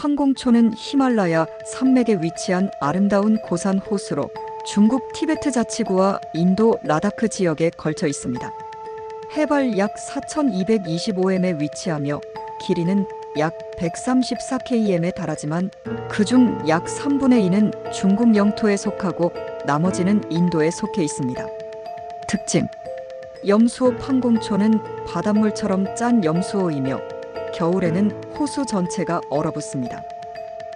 판공초는 히말라야 산맥에 위치한 아름다운 고산 호수로 중국 티베트 자치구와 인도 라다크 지역에 걸쳐 있습니다. 해발 약 4,225m에 위치하며 길이는 약 134km에 달하지만 그중 약 3분의 2는 중국 영토에 속하고 나머지는 인도에 속해 있습니다. 특징: 염수호 판공초는 바닷물처럼 짠 염수호이며 겨울에는 호수 전체가 얼어붙습니다.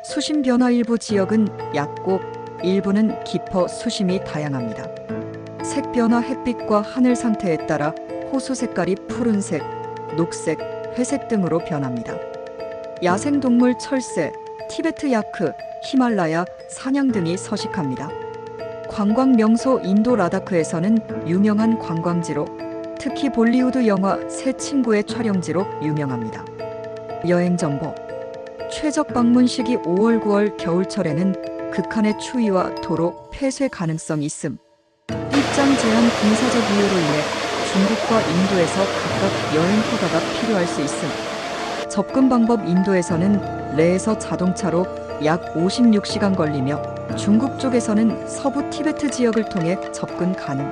수심 변화 일부 지역은 얕고 일부는 깊어 수심이 다양합니다. 색 변화 햇빛과 하늘 상태에 따라 호수 색깔이 푸른색, 녹색, 회색 등으로 변합니다. 야생동물 철새, 티베트 야크, 히말라야, 사냥 등이 서식합니다. 관광 명소 인도 라다크에서는 유명한 관광지로 특히 볼리우드 영화 새 친구의 촬영지로 유명합니다. 여행 정보: 최적 방문 시기 5월, 9월 겨울철에는 극한의 추위와 도로 폐쇄 가능성이 있음. 입장 제한 군사적 이유로 인해 중국과 인도에서 각각 여행 허가가 필요할 수 있음. 접근 방법: 인도에서는 레에서 자동차로 약 56시간 걸리며 중국 쪽에서는 서부 티베트 지역을 통해 접근 가능.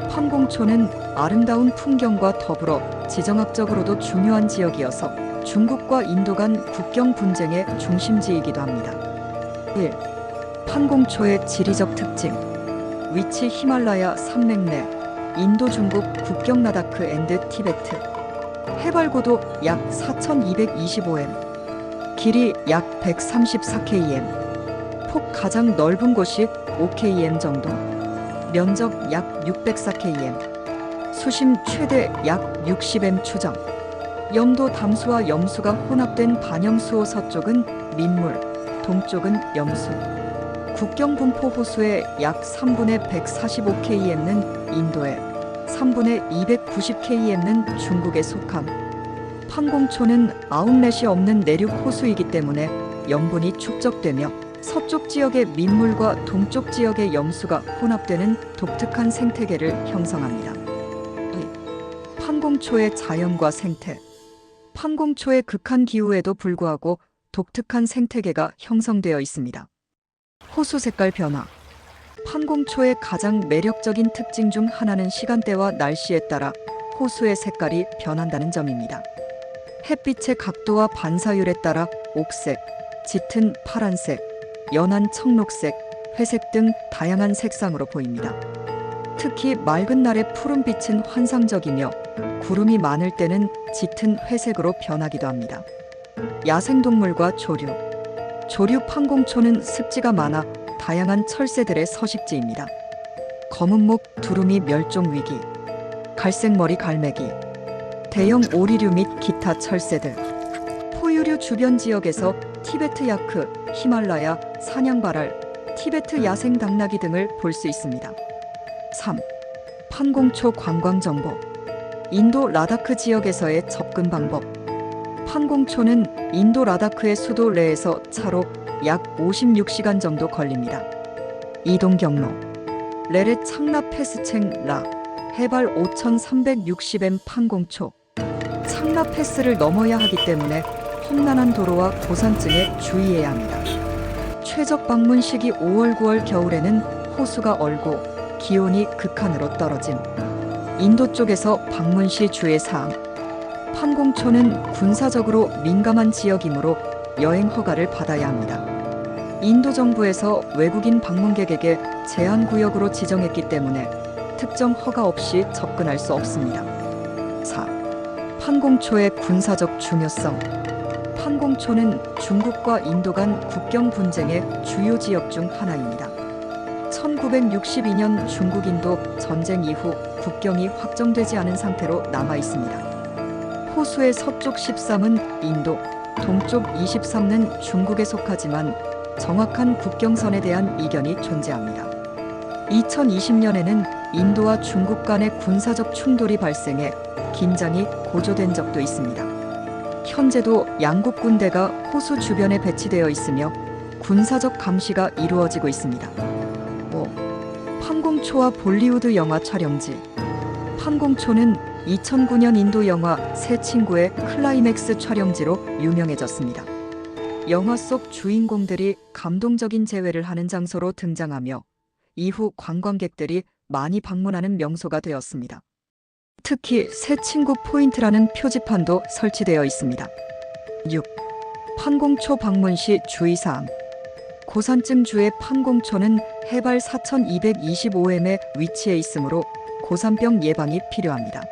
판공초는 아름다운 풍경과 더불어 지정학적으로도 중요한 지역이어서 중국과 인도 간 국경 분쟁의 중심지이기도 합니다. 1. 판공초의 지리적 특징. 위치: 히말라야 산맥 내 인도 중국 국경 라다크 앤드 티베트. 해발 고도 약 4,225m, 길이 약 134km, 폭 가장 넓은 곳이 5km 정도, 면적 약 604km, 수심 최대 약 60m 추정. 염도 담수와 염수가 혼합된 반염수호 서쪽은 민물, 동쪽은 염수. 국경 분포 호수의 약 3분의 145km는 인도에, 3분의 290km는 중국에 속함. 판공초는 아웃렛이 없는 내륙 호수이기 때문에 염분이 축적되며 서쪽 지역의 민물과 동쪽 지역의 염수가 혼합되는 독특한 생태계를 형성합니다. 판공초의 자연과 생태. 판공초의 극한 기후에도 불구하고 독특한 생태계가 형성되어 있습니다. 호수 색깔 변화. 판공초의 가장 매력적인 특징 중 하나는 시간대와 날씨에 따라 호수의 색깔이 변한다는 점입니다. 햇빛의 각도와 반사율에 따라 옥색, 짙은 파란색, 연한 청록색, 회색 등 다양한 색상으로 보입니다. 특히 맑은 날의 푸른빛은 환상적이며 구름이 많을 때는 짙은 회색으로 변하기도 합니다. 야생동물과 조류. 조류 판공초는 습지가 많아 다양한 철새들의 서식지입니다. 검은목 두루미 멸종 위기, 갈색머리 갈매기, 대형 오리류 및 기타 철새들. 포유류 주변 지역에서 티베트 야크, 히말라야, 사냥발알, 티베트 야생 당나귀 등을 볼 수 있습니다. 3. 판공초 관광 정보. 인도 라다크 지역에서의 접근 방법. 판공초는 인도 라다크의 수도 레에서 차로 약 56시간 정도 걸립니다. 이동 경로. 레레 창라 패스챙 라, 해발 5,360m 판공초. 창라 패스를 넘어야 하기 때문에 험난한 도로와 고산증에 주의해야 합니다. 최적 방문 시기 5월, 9월 겨울에는 호수가 얼고 기온이 극한으로 떨어짐. 인도 쪽에서 방문 시 주의 사항. 판공초는 군사적으로 민감한 지역이므로 여행 허가를 받아야 합니다. 인도 정부에서 외국인 방문객에게 제한구역으로 지정했기 때문에 특정 허가 없이 접근할 수 없습니다. 4. 판공초의 군사적 중요성. 판공초는 중국과 인도 간 국경 분쟁의 주요 지역 중 하나입니다. 1962년 중국-인도 전쟁 이후 국경이 확정되지 않은 상태로 남아 있습니다. 호수의 서쪽 13은 인도, 동쪽 23는 중국에 속하지만 정확한 국경선에 대한 이견이 존재합니다. 2020년에는 인도와 중국 간의 군사적 충돌이 발생해 긴장이 고조된 적도 있습니다. 현재도 양국 군대가 호수 주변에 배치되어 있으며 군사적 감시가 이루어지고 있습니다. 5. 판공초와 볼리우드 영화 촬영지. 판공초는 2009년 인도 영화 새 친구의 클라이맥스 촬영지로 유명해졌습니다. 영화 속 주인공들이 감동적인 재회를 하는 장소로 등장하며 이후 관광객들이 많이 방문하는 명소가 되었습니다. 특히 새 친구 포인트라는 표지판도 설치되어 있습니다. 6. 판공초 방문 시 주의사항. 고산증 주의 판공초는 해발 4225m에 위치해 있으므로 고산병 예방이 필요합니다.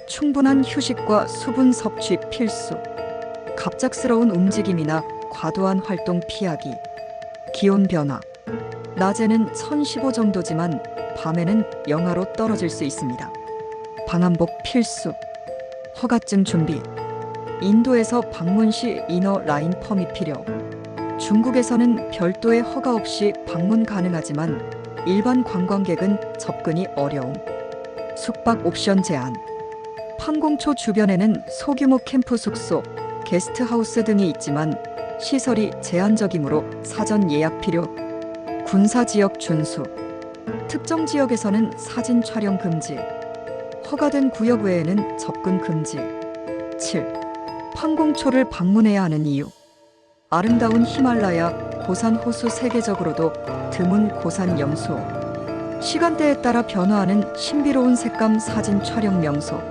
충분한 휴식과 수분 섭취 필수. 갑작스러운 움직임이나 과도한 활동 피하기. 기온 변화. 낮에는 1015 정도지만 밤에는 영하로 떨어질 수 있습니다. 방한복 필수. 허가증 준비. 인도에서 방문 시 이너 라인 펌이 필요. 중국에서는 별도의 허가 없이 방문 가능하지만 일반 관광객은 접근이 어려움. 숙박 옵션 제한. 판공초 주변에는 소규모 캠프 숙소, 게스트하우스 등이 있지만 시설이 제한적이므로 사전 예약 필요. 군사지역 준수. 특정 지역에서는 사진 촬영 금지. 허가된 구역 외에는 접근 금지. 7. 판공초를 방문해야 하는 이유. 아름다운 히말라야, 고산 호수 세계적으로도 드문 고산 염소. 시간대에 따라 변화하는 신비로운 색감 사진 촬영 명소.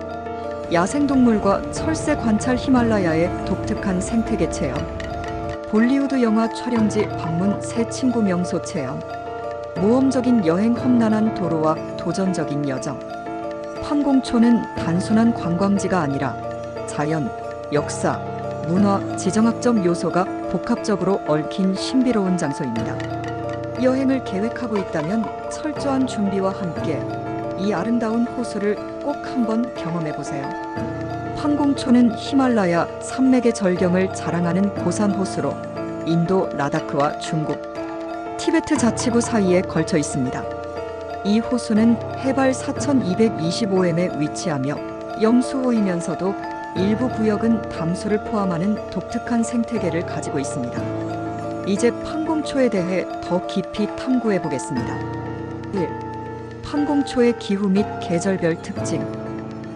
야생동물과 철새 관찰 히말라야의 독특한 생태계 체험. 볼리우드 영화 촬영지 방문 새 친구 명소 체험. 모험적인 여행 험난한 도로와 도전적인 여정. 판공초는 단순한 관광지가 아니라 자연, 역사, 문화, 지정학적 요소가 복합적으로 얽힌 신비로운 장소입니다. 여행을 계획하고 있다면 철저한 준비와 함께 이 아름다운 호수를 꼭 한번 경험해 보세요. 판공초는 히말라야 산맥의 절경을 자랑하는 고산 호수로 인도 라다크와 중국, 티베트 자치구 사이에 걸쳐 있습니다. 이 호수는 해발 4225m에 위치하며 염수호이면서도 일부 구역은 담수를 포함하는 독특한 생태계를 가지고 있습니다. 이제 판공초에 대해 더 깊이 탐구해 보겠습니다. 1. 판공초의 기후 및 계절별 특징.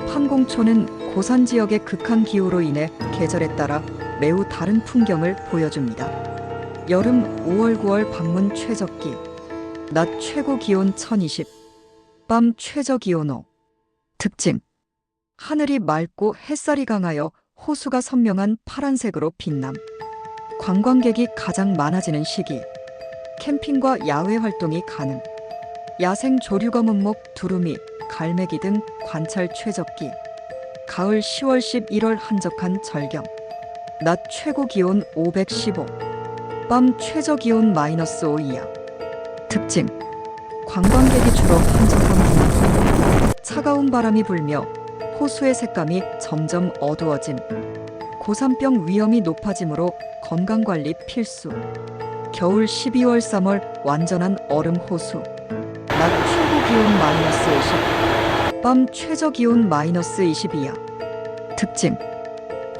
판공초는 고산 지역의 극한 기후로 인해 계절에 따라 매우 다른 풍경을 보여줍니다. 여름 5월 9월 방문 최적기. 낮 최고 기온 1020. 밤 최저 기온 5. 특징. 하늘이 맑고 햇살이 강하여 호수가 선명한 파란색으로 빛남. 관광객이 가장 많아지는 시기. 캠핑과 야외 활동이 가능. 야생 조류거문목, 두루미, 갈매기 등 관찰 최적기. 가을 10월 11월 한적한 절경. 낮 최고 기온 515. 밤 최저 기온 -5 이하. 특징. 관광객이 주로 한적한 분위기. 차가운 바람이 불며 호수의 색감이 점점 어두워짐. 고산병 위험이 높아지므로 건강관리 필수. 겨울 12월 3월 완전한 얼음 호수. 낮 최고 기온 -50. 밤 최저 기온 -20 이하. 특징.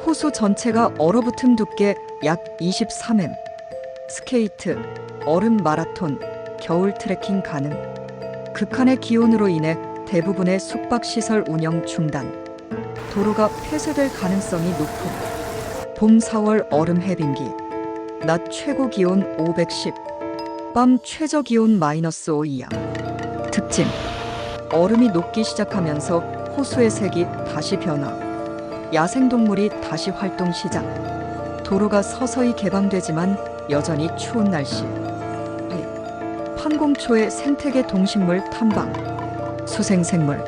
호수 전체가 얼어붙은 두께 약 23m. 스케이트, 얼음 마라톤, 겨울 트레킹 가능. 극한의 기온으로 인해 대부분의 숙박시설 운영 중단. 도로가 폐쇄될 가능성이 높음. 봄 4월 얼음 해빙기. 낮 최고 기온 510. 밤 최저 기온 -5 이하. 특징. 얼음이 녹기 시작하면서 호수의 색이 다시 변화. 야생동물이 다시 활동 시작. 도로가 서서히 개방되지만 여전히 추운 날씨. 판공초의 생태계 동식물 탐방. 수생생물.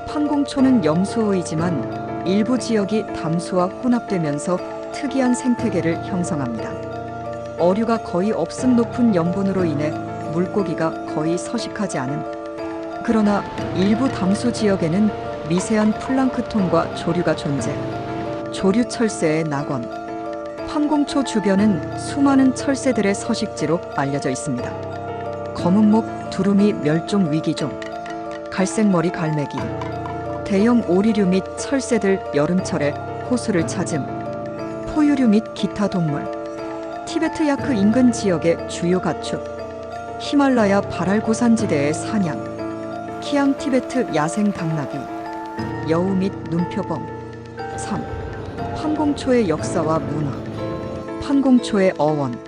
판공초는 염수호이지만 일부 지역이 담수와 혼합되면서 특이한 생태계를 형성합니다. 어류가 거의 없음. 높은 염분으로 인해 물고기가 거의 서식하지 않음. 그러나 일부 담수 지역에는 미세한 플랑크톤과 조류가 존재. 조류 철새의 낙원. 판공초 주변은 수많은 철새들의 서식지로 알려져 있습니다. 검은목 두루미 멸종 위기종. 갈색머리 갈매기. 대형 오리류 및 철새들 여름철에 호수를 찾음. 포유류 및 기타 동물. 티베트 야크 인근 지역의 주요 가축. 히말라야 바랄 고산지대의 사냥. 키앙 티베트 야생 당나귀. 여우 및 눈표범. 3. 판공초의 역사와 문화. 판공초의 어원.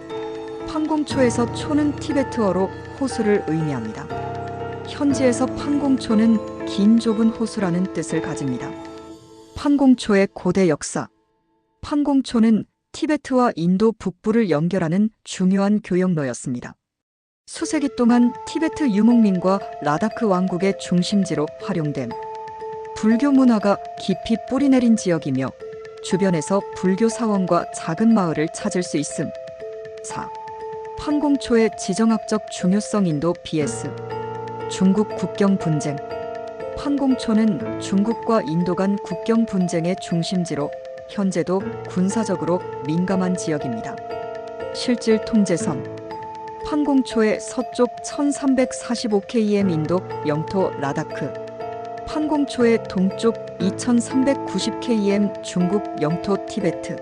판공초에서 초는 티베트어로 호수를 의미합니다. 현지에서 판공초는 긴 좁은 호수라는 뜻을 가집니다. 판공초의 고대 역사. 판공초는 티베트와 인도 북부를 연결하는 중요한 교역로였습니다. 수세기 동안 티베트 유목민과 라다크 왕국의 중심지로 활용됨. 불교 문화가 깊이 뿌리내린 지역이며 주변에서 불교 사원과 작은 마을을 찾을 수 있음. 4. 판공초의 지정학적 중요성. 인도 vs 중국 국경 분쟁. 판공초는 중국과 인도 간 국경 분쟁의 중심지로 현재도 군사적으로 민감한 지역입니다. 실질 통제선. 판공초의 서쪽 1345km 인도 영토 라다크, 판공초의 동쪽 2390km 중국 영토 티베트.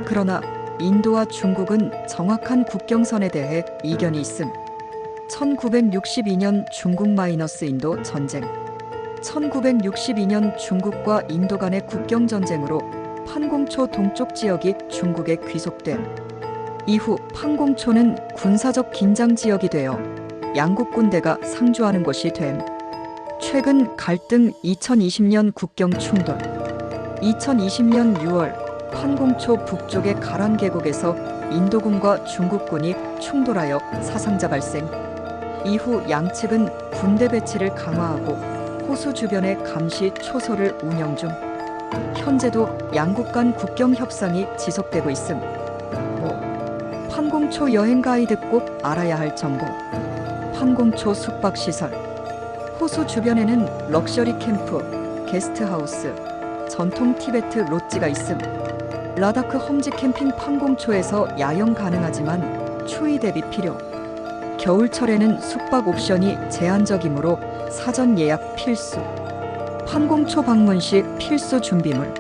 그러나 인도와 중국은 정확한 국경선에 대해 이견이 있음. 1962년 중국-인도 전쟁. 1962년 중국과 인도 간의 국경 전쟁으로 판공초 동쪽 지역이 중국에 귀속됨. 이후 판공초는 군사적 긴장 지역이 되어 양국 군대가 상주하는 곳이 됨. 최근 갈등. 2020년 국경 충돌. 2020년 6월 판공초 북쪽의 가란 계곡에서 인도군과 중국군이 충돌하여 사상자 발생. 이후 양측은 군대 배치를 강화하고 호수 주변에 감시 초소를 운영 중. 현재도 양국 간 국경 협상이 지속되고 있음. 5. 판공초 여행 가이드 꼭 알아야 할 정보. 판공초 숙박시설. 호수 주변에는 럭셔리 캠프, 게스트하우스, 전통 티베트 롯지가 있음. 라다크 험지 캠핑. 판공초에서 야영 가능하지만 추위 대비 필요. 겨울철에는 숙박 옵션이 제한적이므로 사전 예약 필수. 판공초 방문 시 필수 준비물.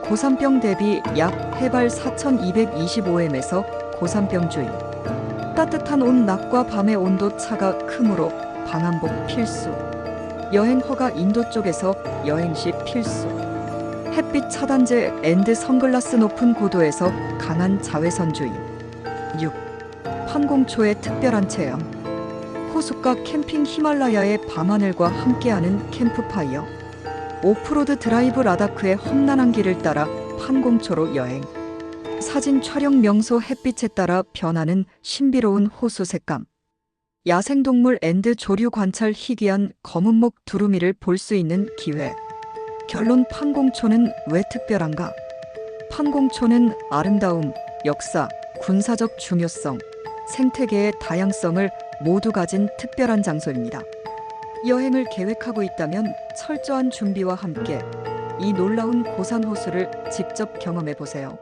고산병 대비 약 해발 4225m에서 고산병 주의. 따뜻한 옷. 낮과 밤의 온도 차가 크므로 방한복 필수. 여행 허가. 인도 쪽에서 여행 시 필수. 햇빛 차단제 앤드 선글라스. 높은 고도에서 강한 자외선 주의. 6. 판공초의 특별한 체험. 호숫가 캠핑. 히말라야의 밤하늘과 함께하는 캠프파이어. 오프로드 드라이브. 라다크의 험난한 길을 따라 판공초로 여행. 사진 촬영 명소. 햇빛에 따라 변하는 신비로운 호수 색감. 야생동물 앤드 조류 관찰. 희귀한 검은목 두루미를 볼 수 있는 기회. 결론. 판공초는 왜 특별한가? 판공초는 아름다움, 역사, 군사적 중요성, 생태계의 다양성을 모두 가진 특별한 장소입니다. 여행을 계획하고 있다면 철저한 준비와 함께 이 놀라운 고산 호수를 직접 경험해 보세요.